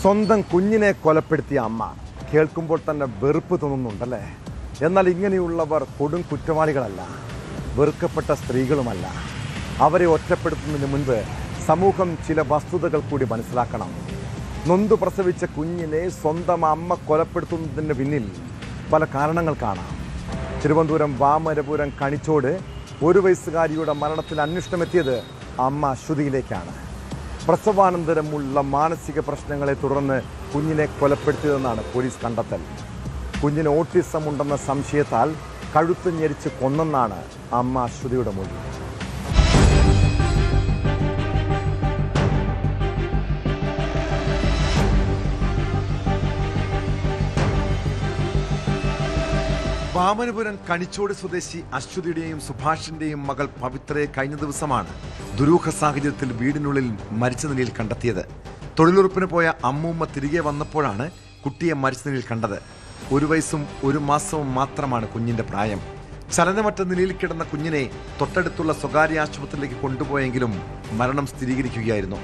സ്വന്തം കുഞ്ഞിനെ കൊലപ്പെടുത്തിയ അമ്മ കേൾക്കുമ്പോൾ തന്നെ വെറുപ്പ് തോന്നുന്നുണ്ടല്ലേ? എന്നാൽ ഇങ്ങനെയുള്ളവർ കൊടും കുറ്റവാളികളല്ല, വെറുക്കപ്പെട്ട സ്ത്രീകളുമല്ല. അവരെ ഒറ്റപ്പെടുത്തുന്നതിന് മുൻപ് സമൂഹം ചില വസ്തുതകൾ കൂടി മനസ്സിലാക്കണം. നൊന്തു പ്രസവിച്ച കുഞ്ഞിനെ സ്വന്തം അമ്മ കൊലപ്പെടുത്തുന്നതിന് പിന്നിൽ പല കാരണങ്ങൾ കാണാം. തിരുവനന്തപുരം വാമനപുരം കണിച്ചോട് 1 വയസ്സുകാരിയുടെ മരണത്തിൽ അന്വേഷണമെത്തിയത് അമ്മ അശ്വതിയിലേക്കാണ്. പ്രസവാനന്തരമുള്ള മാനസിക പ്രശ്നങ്ങളെ തുടർന്ന് കുഞ്ഞിനെ കൊലപ്പെടുത്തിയതെന്നാണ് പോലീസ് കണ്ടെത്തൽ. കുഞ്ഞിന് ഓട്ടിസം ഉണ്ടെന്ന സംശയത്താൽ കഴുത്ത് ഞെരിച്ച് കൊന്നെന്നാണ് അമ്മ അശ്വതിയുടെ മൊഴി. വാമനപുരം കണിച്ചോട് സ്വദേശി അശ്വതിയുടെയും സുഭാഷിന്റെയും മകൾ പവിത്രയെ കഴിഞ്ഞ ദിവസമാണ് ദുരൂഹ സാഹചര്യത്തിൽ വീടിനുള്ളിൽ മരിച്ച നിലയിൽ കണ്ടെത്തിയത്. തൊഴിലുറപ്പിന് പോയ അമ്മൂമ്മ തിരികെ വന്നപ്പോഴാണ് കുട്ടിയെ മരിച്ച നിലയിൽ കണ്ടത്. 1 വയസ്സും 1 മാസവും മാത്രമാണ് കുഞ്ഞിന്റെ പ്രായം. ചലനമറ്റ നിലയിൽ കിടന്ന കുഞ്ഞിനെ തൊട്ടടുത്തുള്ള സ്വകാര്യ ആശുപത്രിയിലേക്ക് കൊണ്ടുപോയെങ്കിലും മരണം സ്ഥിരീകരിക്കുകയായിരുന്നു.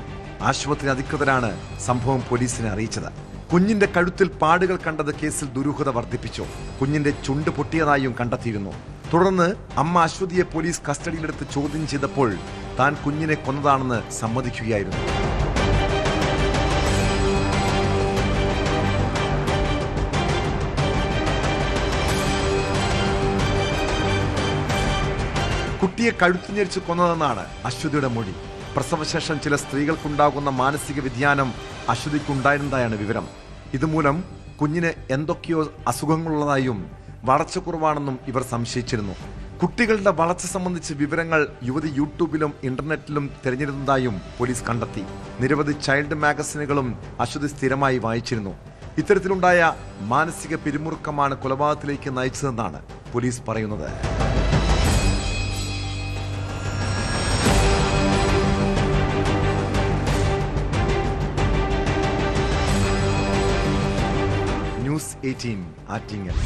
ആശുപത്രി അധികൃതരാണ് സംഭവം പോലീസിനെ അറിയിച്ചത്. കുഞ്ഞിന്റെ കഴുത്തിൽ പാടുകൾ കണ്ടത് കേസിൽ ദുരൂഹത വർദ്ധിപ്പിച്ചു. കുഞ്ഞിന്റെ ചുണ്ട് പൊട്ടിയതായും കണ്ടെത്തിയിരുന്നു. തുടർന്ന് അമ്മ അശ്വതിയെ പോലീസ് കസ്റ്റഡിയിലെടുത്ത് ചോദ്യം ചെയ്തപ്പോൾ താൻ കുഞ്ഞിനെ കൊന്നതാണെന്ന് സമ്മതിക്കുകയായിരുന്നു. കുട്ടിയെ കഴുത്തു ഞെരിച്ച് കൊന്നതെന്നാണ് അശ്വതിയുടെ മൊഴി. പ്രസവശേഷം ചില സ്ത്രീകൾക്കുണ്ടാകുന്ന മാനസിക വ്യതിയാനം അശ്വതിക്കുണ്ടായിരുന്നതായാണ് വിവരം. ഇതുമൂലം കുഞ്ഞിന് എന്തൊക്കെയോ അസുഖങ്ങളുള്ളതായും വളർച്ചക്കുറവാണെന്നും ഇവർ സംശയിച്ചിരുന്നു. കുട്ടികളുടെ വളർച്ച സംബന്ധിച്ച് വിവരങ്ങൾ യുവതി യൂട്യൂബിലും ഇന്റർനെറ്റിലും തിരഞ്ഞിരുന്നതായും പോലീസ് കണ്ടെത്തി. നിരവധി ചൈൽഡ് മാഗസിനുകളും അശ്വതി സ്ഥിരമായി വായിച്ചിരുന്നു. ഇത്തരത്തിലുണ്ടായ മാനസിക പിരിമുറുക്കമാണ് കൊലപാതകത്തിലേക്ക് നയിച്ചതെന്നാണ് പോലീസ് പറയുന്നത്. ന്യൂസ് 18 ആറ്റിങ്ങൽ.